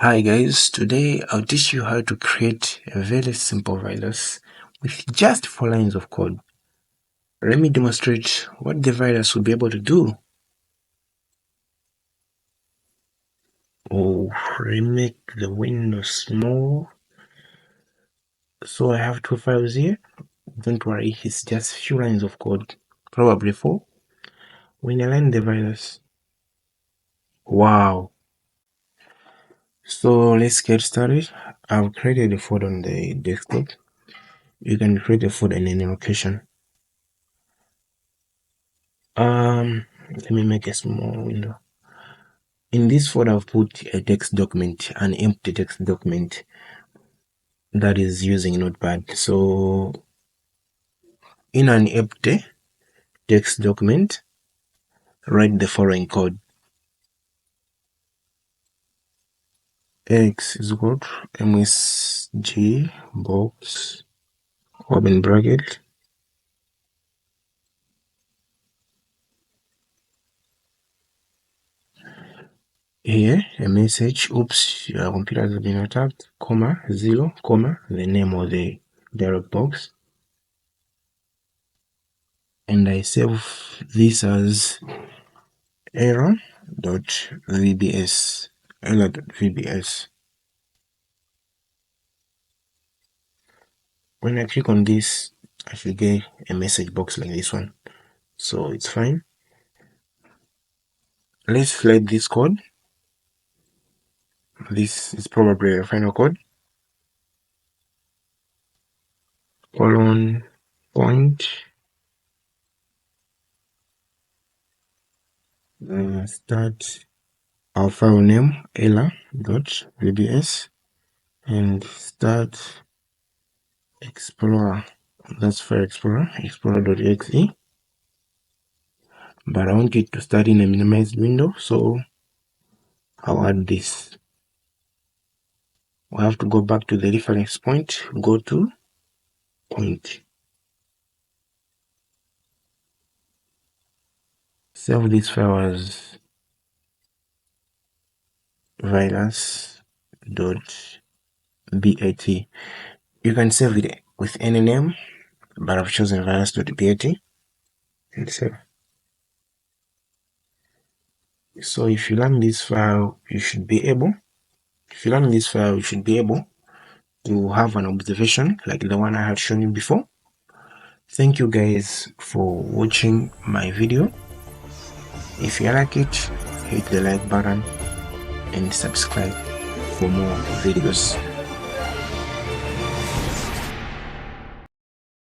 Hi guys, today I'll teach you how to create a very simple virus with just 4 lines of code. Let me demonstrate what the virus will be able to do. Oh, let me make the window small. So I have 2 files here. Don't worry, it's just few lines of code, probably 4. When I run the virus, wow. So let's get started. I've created a folder on the desktop. You can create a folder in any location. Let me make a small window. In this folder, I've put a text document, an empty text document that is using Notepad. So in an empty text document, write the following code. X is equal to MSG box open bracket here a message, oops, your computer has been attacked, comma 0, comma the name of the dialog box, and I save this as error.vbs. When I click on this, I should get a message box like this one, so it's fine. Let's flag this code. This is probably a final code. Colon point start our file name ella.vbs and start explorer. That's for explorer.exe, but I want it to start in a minimized window, so I'll add this. We have to go back to the reference point, go to point, save this file as virus.bat. You can save it with any name, but I've chosen virus.bat and save. So if you run this file, you should be able to have an observation like the one I had shown you before. Thank you guys for watching my video. If you like it, hit the like button and subscribe for more videos.